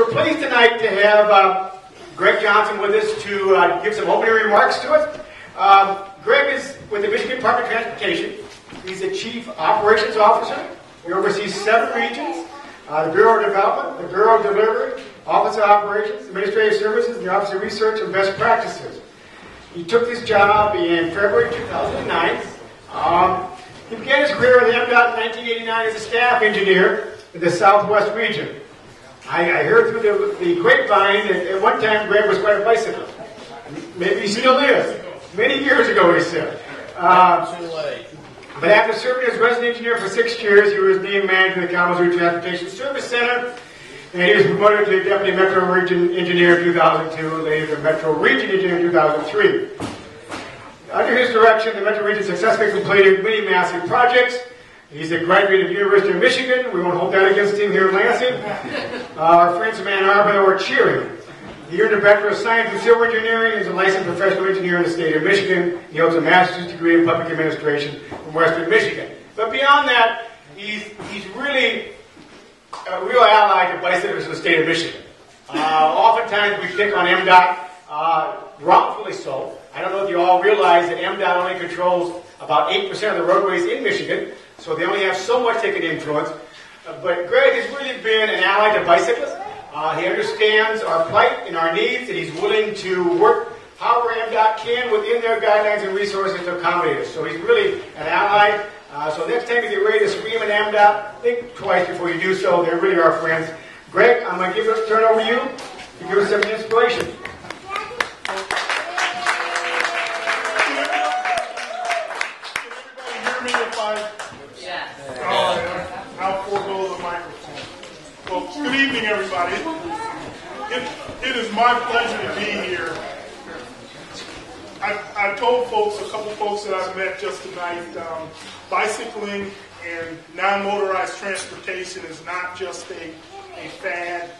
We're pleased tonight to have Greg Johnson with us to give some opening remarks to us. Greg is with the Michigan Department of Transportation. He's the Chief Operations Officer. He oversees 7 regions, the Bureau of Development, the Bureau of Delivery, Office of Operations, Administrative Services, and the Office of Research and Best Practices. He took this job in February 2009. He began his career with MDOT in 1989 as a staff engineer in the Southwest region. I heard through the grapevine that at one time Greg was quite a bicyclist. Maybe he still is. Many years ago, he said. But after serving as resident engineer for 6 years, he was named manager of the Kalamazoo Transportation Service Center, and he was promoted to Deputy Metro Region Engineer in 2002, later to Metro Region Engineer in 2003. Under his direction, the Metro Region successfully completed many massive projects. He's a graduate of the University of Michigan. We won't hold that against him here in Lansing. Our friends from Ann Arbor are cheering. He earned a Bachelor of Science in Civil Engineering. He's a licensed professional engineer in the state of Michigan. He holds a master's degree in public administration from Western Michigan. But beyond that, he's really a real ally to bicyclists in the state of Michigan. Oftentimes we pick on MDOT, wrongfully so. I don't know if you all realize that MDOT only controls about 8% of the roadways in Michigan, so they only have so much they can influence. But Greg has really been an ally to bicyclists. He understands our plight and our needs, and he's willing to work however MDOT can within their guidelines and resources to accommodate us. So he's really an ally. So next time you get ready to scream at MDOT, think twice before you do so. They really are friends. Greg, I'm going to turn it over to you to give us some inspiration. I'll forego the microphone. Well, good evening, everybody. It is my pleasure to be here. I told a couple folks that I've met just tonight, bicycling and non-motorized transportation is not just a fad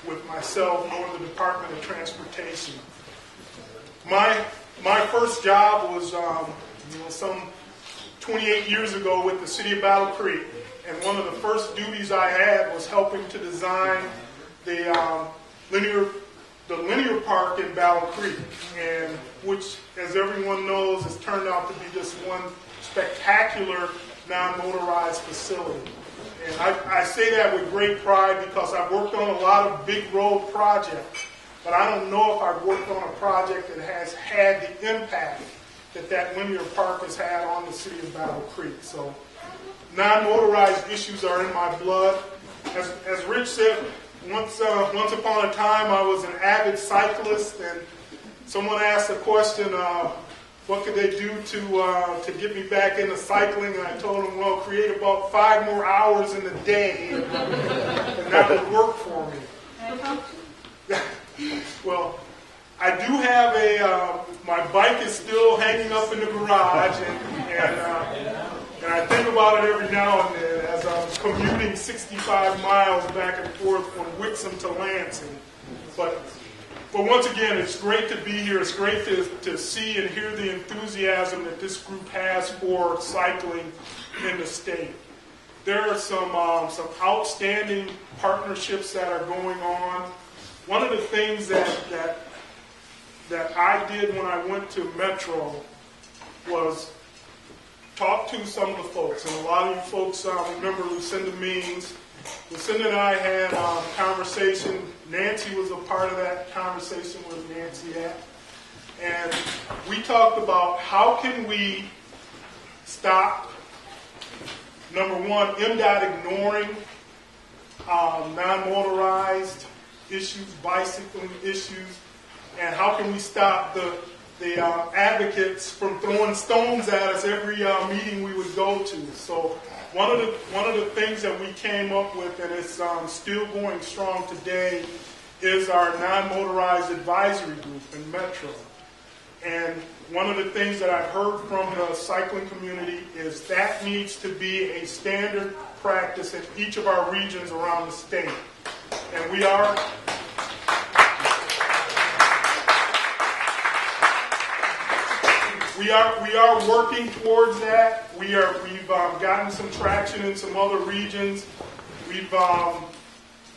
with myself nor the Department of Transportation. My first job was some 28 years ago with the city of Battle Creek, and one of the first duties I had was helping to design the linear park in Battle Creek, and which, as everyone knows, has turned out to be just one spectacular non-motorized facility. And I say that with great pride because I've worked on a lot of big road projects, but I don't know if I've worked on a project that has had the impact that linear park has had on the city of Battle Creek. So non-motorized issues are in my blood. As Rich said, once upon a time I was an avid cyclist, and someone asked the question, what could they do to get me back into cycling? And I told them, well, create about 5 more hours in the day, and that would work for me. Well, I do have my bike is still hanging up in the garage, and I think about it every now and then as I'm commuting 65 miles back and forth from Wixom to Lansing. But once again, it's great to be here. It's great to see and hear the enthusiasm that this group has for cycling in the state. There are some outstanding partnerships that are going on. One of the things that I did when I went to Metro was talk to some of the folks. And a lot of you folks remember Lucinda Means. Lucinda and I had a conversation. Nancy was a part of that conversation with Nancy at. And we talked about how can we stop, number one, MDOT ignoring non-motorized issues, bicycling issues, and how can we stop the advocates from throwing stones at us every meeting we would go to. So one of the things that we came up with, and it's still going strong today, is our non-motorized advisory group in Metro. And one of the things that I've heard from the cycling community is that needs to be a standard practice in each of our regions around the state. And we are working towards that. We've gotten some traction in some other regions.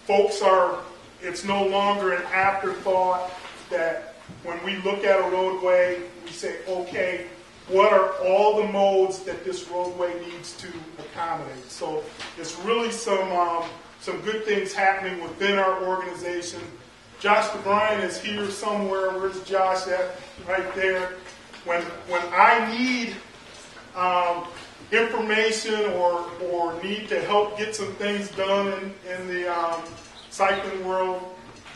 Folks are it's no longer an afterthought that when we look at a roadway, we say, okay, what are all the modes that this roadway needs to accommodate? So it's really some good things happening within our organization. Josh DeBryan is here somewhere. Where's Josh at? Right there. When I need information or need to help get some things done in the cycling world,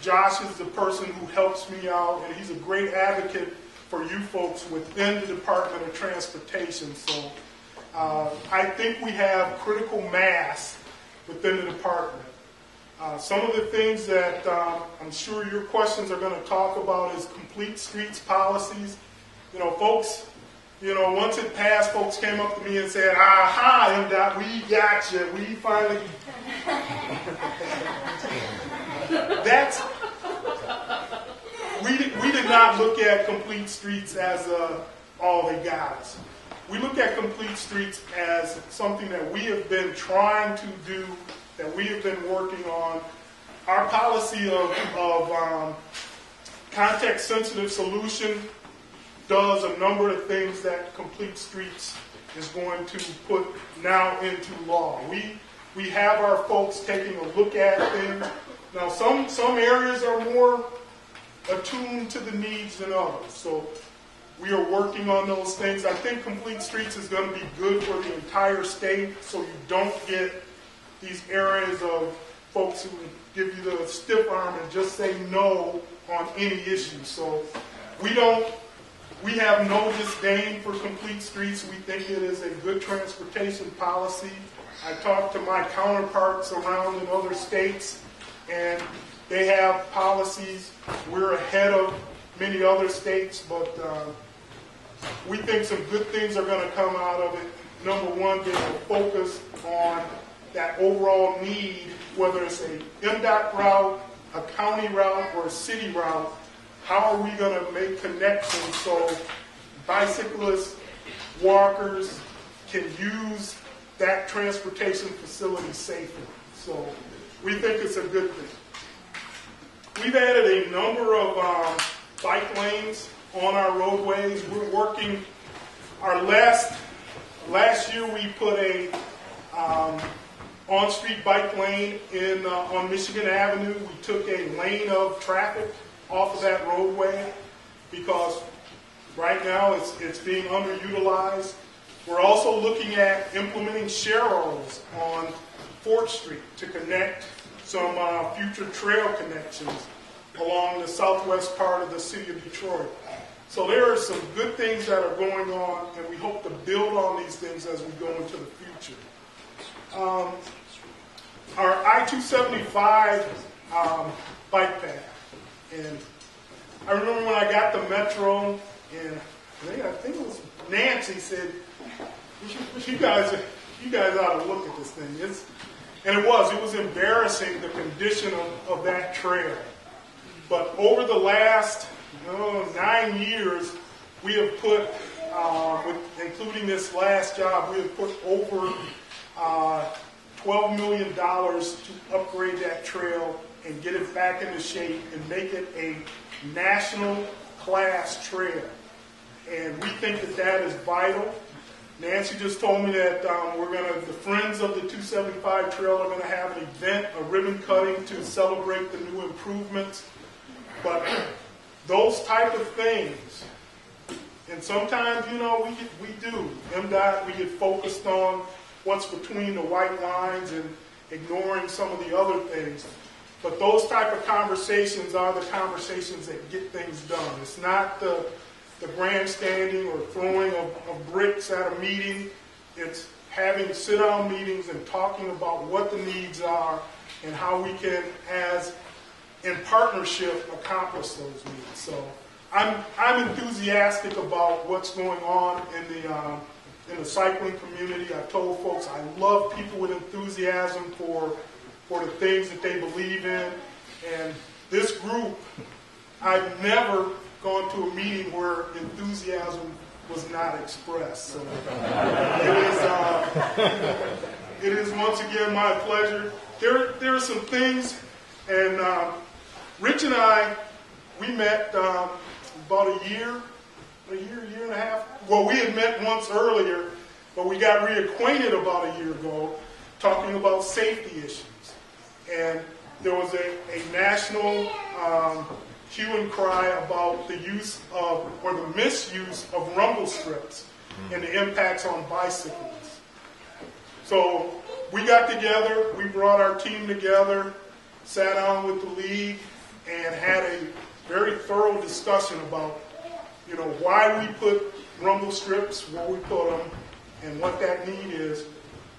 Josh is the person who helps me out, and he's a great advocate for you folks within the Department of Transportation. So I think we have critical mass within the department. Some of the things that I'm sure your questions are going to talk about is complete streets policies. Folks, once it passed, folks came up to me and said, aha, MDOT, we got you. We finally... We did not look at complete streets as all they got us. We look at complete streets as something that we have been trying to do, that we have been working on. Our policy of context-sensitive solution does a number of things that complete streets is going to put now into law. We have our folks taking a look at things. Now, some areas are more attuned to the needs than others. So we are working on those things. I think complete streets is going to be good for the entire state, so you don't get these areas of folks who give you the stiff arm and just say no on any issue. So we have no disdain for complete streets. We think it is a good transportation policy. I talked to my counterparts around in other states, and they have policies. We're ahead of many other states, but we think some good things are going to come out of it. Number one, being a focus on that overall need, whether it's a MDOT route, a county route, or a city route. How are we going to make connections so bicyclists, walkers can use that transportation facility safely? So we think it's a good thing. We've added a number of bike lanes on our roadways. We're working, our last year we put a on-street bike lane on Michigan Avenue. We took a lane of traffic off of that roadway because right now it's being underutilized. We're also looking at implementing sharrows on 4th Street to connect some future trail connections along the southwest part of the city of Detroit. So there are some good things that are going on, and we hope to build on these things as we go into the future. Our I-275 bike path. And I remember when I got the Metro, and I think it was Nancy said, you guys ought to look at this thing. And it was embarrassing, the condition of that trail. But over the last 9 years, we have put, including this last job, we have put over $12 million to upgrade that trail and get it back into shape and make it a national class trail. And we think that is vital. Nancy just told me that the Friends of the 275 Trail are going to have an event, a ribbon cutting to celebrate the new improvements. But those type of things, and sometimes, we do. MDOT, we get focused on what's between the white lines and ignoring some of the other things. But those type of conversations are the conversations that get things done. It's not the grandstanding or throwing of bricks at a meeting. It's having sit-down meetings and talking about what the needs are and how we can, in partnership, accomplish those needs. So I'm enthusiastic about what's going on in the cycling community. I've told folks I love people with enthusiasm for the things that they believe in. And this group, I've never gone to a meeting where enthusiasm was not expressed. So it is once again my pleasure. There are some things, and Rich and I, we met about a year and a half. Well, we had met once earlier, but we got reacquainted about a year ago talking about safety issues. And there was a national hue and cry about the use of, or the misuse of rumble strips and the impacts on bicyclists. So we got together, we brought our team together, sat down with the league, and had a very thorough discussion about, why we put rumble strips, where we put them, and what that need is.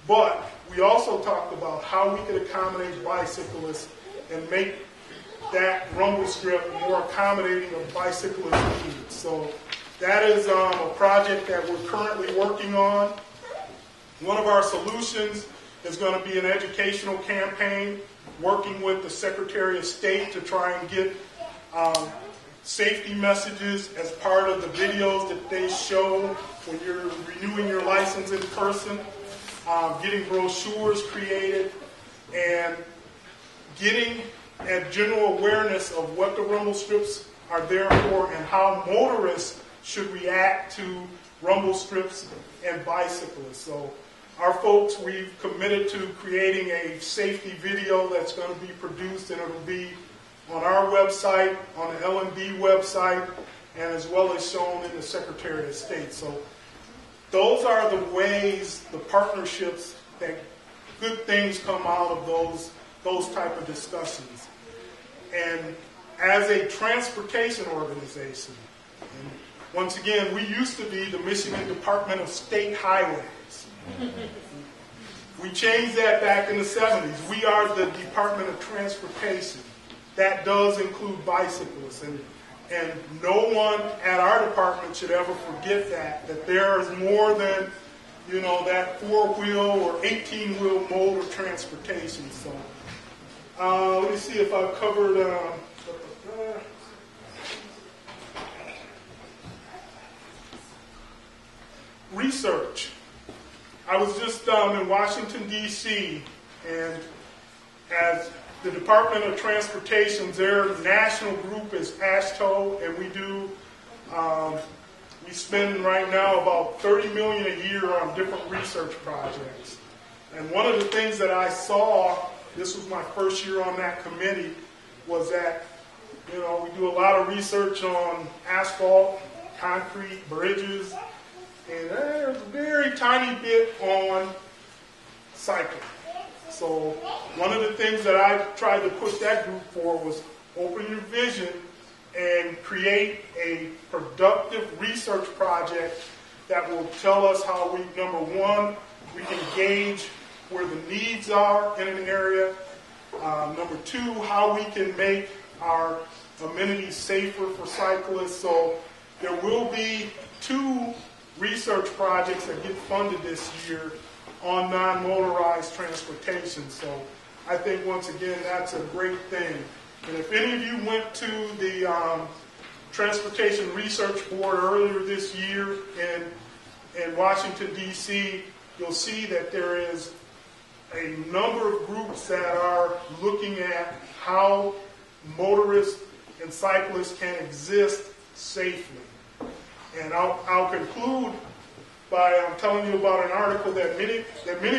But we also talked about how we could accommodate bicyclists and make that rumble strip more accommodating of bicyclist needs. So that is a project that we're currently working on. One of our solutions is going to be an educational campaign, working with the Secretary of State to try and get safety messages as part of the videos that they show when you're renewing your license in person, getting brochures created, and getting a general awareness of what the rumble strips are there for and how motorists should react to rumble strips and bicyclists. So our folks, we've committed to creating a safety video that's going to be produced, and it'll be on our website, on the LMB website, and as well as shown in the Secretary of State. So those are the ways, the partnerships, that good things come out of those type of discussions. And as a transportation organization, and once again, we used to be the Michigan Department of State Highways. We changed that back in the 70s. We are the Department of Transportation. That does include bicyclists. And no one at our department should ever forget that there is more than, that 4-wheel or 18-wheel mode of transportation. So let me see if I've covered research. I was just in Washington, D.C., and as the Department of Transportation, their national group is AASHTO, and we spend right now about $30 million a year on different research projects. And one of the things that I saw, this was my first year on that committee, was that, we do a lot of research on asphalt, concrete, bridges, and there's a very tiny bit on cycling. So one of the things that I tried to push that group for was open your vision and create a productive research project that will tell us how we, number one, we can gauge where the needs are in an area. Number two, how we can make our amenities safer for cyclists. So there will be 2 research projects that get funded this year on non-motorized transportation. So I think, once again, that's a great thing. And if any of you went to the Transportation Research Board earlier this year in Washington, D.C., you'll see that there is a number of groups that are looking at how motorists and cyclists can exist safely. And I'll conclude by telling you about an article that many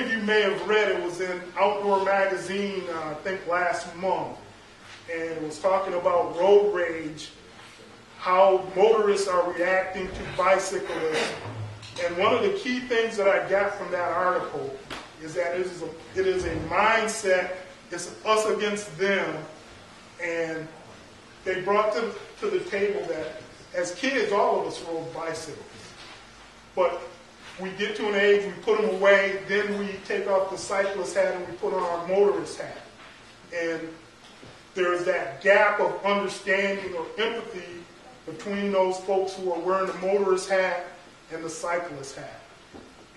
of you may have read. It was in Outdoor Magazine, I think last month. And it was talking about road rage, how motorists are reacting to bicyclists. And one of the key things that I got from that article is that it is a mindset, it's us against them. And they brought to the table that as kids, all of us rode bicycles. But we get to an age, we put them away, then we take off the cyclist hat and we put on our motorist hat. And there's that gap of understanding or empathy between those folks who are wearing the motorist hat and the cyclist hat.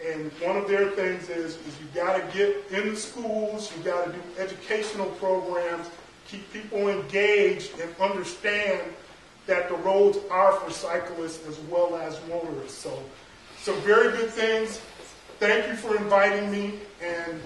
And one of their things is you got to get in the schools, you got to do educational programs, keep people engaged and understand that the roads are for cyclists as well as motorists. So some very good things. Thank you for inviting me, and